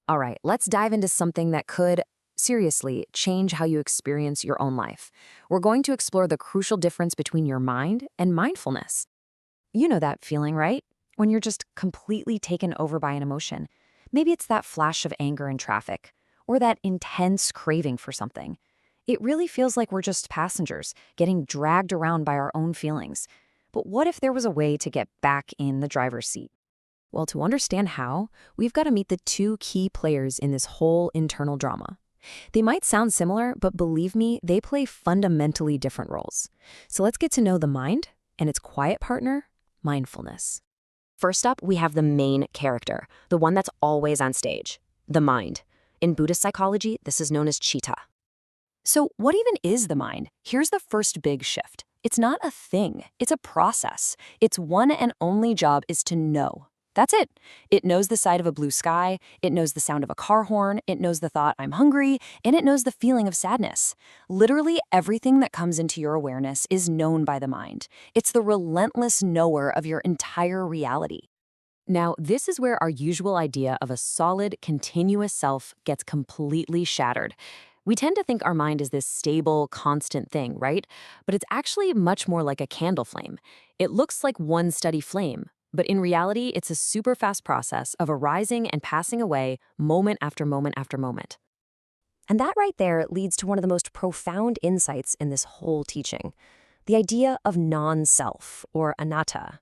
All right, let's dive into something that could, seriously, change how you experience your own life. We're going to explore the crucial difference between your mind and mindfulness. You know that feeling, right? When you're just completely taken over by an emotion. Maybe it's that flash of anger in traffic, or that intense craving for something. It really feels like we're just passengers, getting dragged around by our own feelings. But what if there was a way to get back in the driver's seat? Well, to understand how, we've got to meet the two key players in this whole internal drama. They might sound similar, but believe me, they play fundamentally different roles. So let's get to know the mind and its quiet partner, mindfulness. First up, we have the main character, the one that's always on stage, the mind. In Buddhist psychology, this is known as citta. So what even is the mind? Here's the first big shift. It's not a thing, it's a process. Its one and only job is to know. That's it. It knows the sight of a blue sky, it knows the sound of a car horn, it knows the thought, I'm hungry, and it knows the feeling of sadness. Literally everything that comes into your awareness is known by the mind. It's the relentless knower of your entire reality. Now, this is where our usual idea of a solid, continuous self gets completely shattered. We tend to think our mind is this stable, constant thing, right? But it's actually much more like a candle flame. It looks like one steady flame, but in reality, it's a super fast process of arising and passing away moment after moment after moment. And that right there leads to one of the most profound insights in this whole teaching, the idea of non-self, or anatta.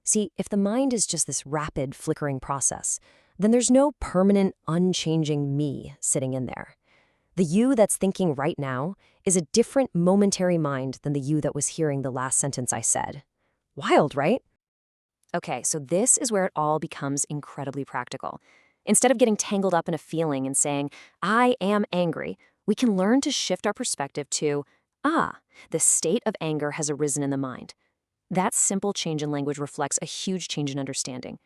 See, if the mind is just this rapid, flickering process, then there's no permanent, unchanging me sitting in there. The you that's thinking right now is a different momentary mind than the you that was hearing the last sentence I said. Wild, right? Okay, so this is where it all becomes incredibly practical. Instead of getting tangled up in a feeling and saying, I am angry, we can learn to shift our perspective to, the state of anger has arisen in the mind. That simple change in language reflects a huge change in understanding.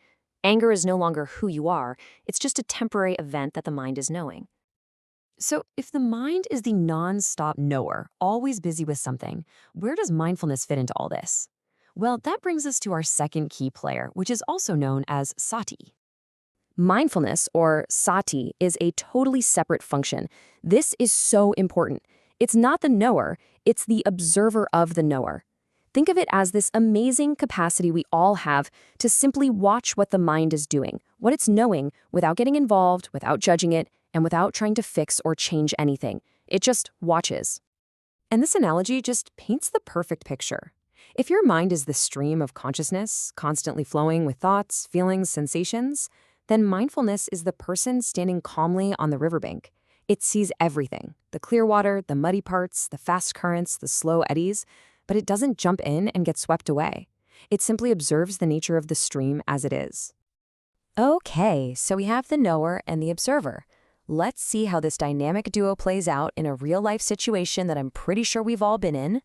Anger is no longer who you are, it's just a temporary event that the mind is knowing. So, if the mind is the non-stop knower, always busy with something, where does mindfulness fit into all this? Well, that brings us to our second key player, which is also known as sati. Mindfulness, or sati, is a totally separate function. This is so important. It's not the knower, it's the observer of the knower. Think of it as this amazing capacity we all have to simply watch what the mind is doing, what it's knowing, without getting involved, without judging it, and without trying to fix or change anything. It just watches. And this analogy just paints the perfect picture. If your mind is the stream of consciousness, constantly flowing with thoughts, feelings, sensations, then mindfulness is the person standing calmly on the riverbank. It sees everything, the clear water, the muddy parts, the fast currents, the slow eddies, but it doesn't jump in and get swept away. It simply observes the nature of the stream as it is. Okay, so we have the knower and the observer. Let's see how this dynamic duo plays out in a real-life situation that I'm pretty sure we've all been in.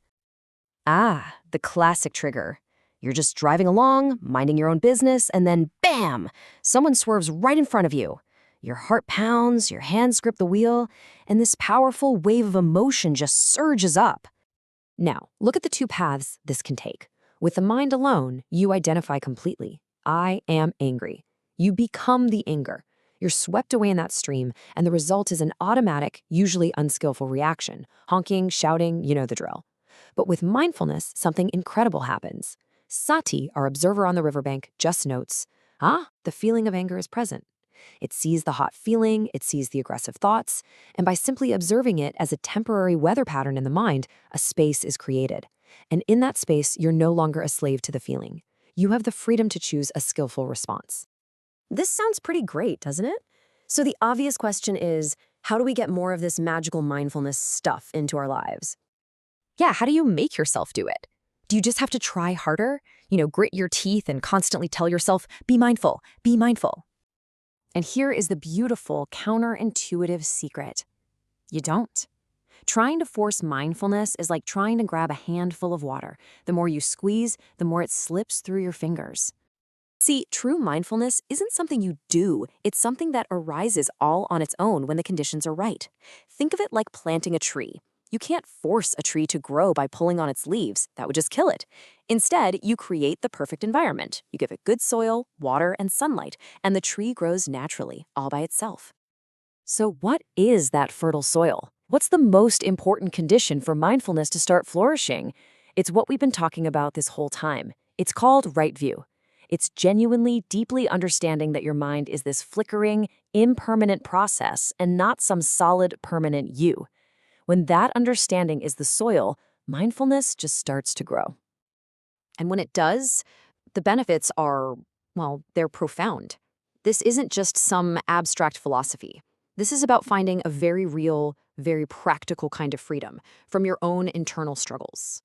The classic trigger. You're just driving along, minding your own business, and then bam! Someone swerves right in front of you. Your heart pounds, your hands grip the wheel, and this powerful wave of emotion just surges up. Now, look at the two paths this can take. With the mind alone, you identify completely. I am angry. You become the anger. You're swept away in that stream, and the result is an automatic, usually unskillful reaction. Honking, shouting, you know the drill. But with mindfulness, something incredible happens. Sati, our observer on the riverbank, just notes, the feeling of anger is present. It sees the hot feeling, it sees the aggressive thoughts, and by simply observing it as a temporary weather pattern in the mind, a space is created. And in that space, you're no longer a slave to the feeling. You have the freedom to choose a skillful response. This sounds pretty great, doesn't it? So the obvious question is, how do we get more of this magical mindfulness stuff into our lives? Yeah, how do you make yourself do it? Do you just have to try harder? Grit your teeth and constantly tell yourself, be mindful, be mindful. And here is the beautiful, counterintuitive secret. You don't. Trying to force mindfulness is like trying to grab a handful of water. The more you squeeze, the more it slips through your fingers. See, true mindfulness isn't something you do. It's something that arises all on its own when the conditions are right. Think of it like planting a tree. You can't force a tree to grow by pulling on its leaves. That would just kill it. Instead, you create the perfect environment. You give it good soil, water, and sunlight, and the tree grows naturally, all by itself. So what is that fertile soil? What's the most important condition for mindfulness to start flourishing? It's what we've been talking about this whole time. It's called right view. It's genuinely, deeply understanding that your mind is this flickering, impermanent process and not some solid, permanent you. When that understanding is the soil, mindfulness just starts to grow. And when it does, the benefits are, well, they're profound. This isn't just some abstract philosophy. This is about finding a very real, very practical kind of freedom from your own internal struggles.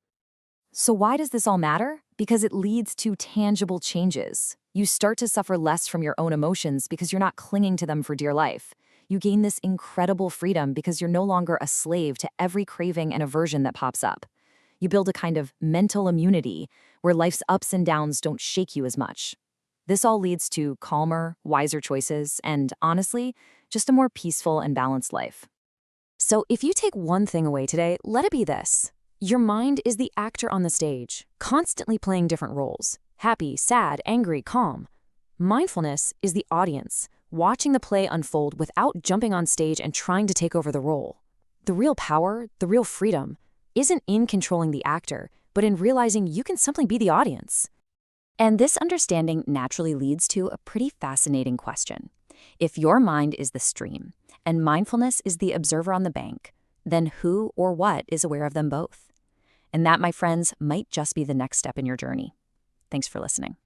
So why does this all matter? Because it leads to tangible changes. You start to suffer less from your own emotions because you're not clinging to them for dear life. You gain this incredible freedom because you're no longer a slave to every craving and aversion that pops up. You build a kind of mental immunity where life's ups and downs don't shake you as much. This all leads to calmer, wiser choices and, honestly, just a more peaceful and balanced life. So if you take one thing away today, let it be this. Your mind is the actor on the stage, constantly playing different roles: happy, sad, angry, calm. Mindfulness is the audience, watching the play unfold without jumping on stage and trying to take over the role. The real power, the real freedom, isn't in controlling the actor, but in realizing you can simply be the audience. And this understanding naturally leads to a pretty fascinating question. If your mind is the stream, and mindfulness is the observer on the bank, then who or what is aware of them both? And that, my friends, might just be the next step in your journey. Thanks for listening.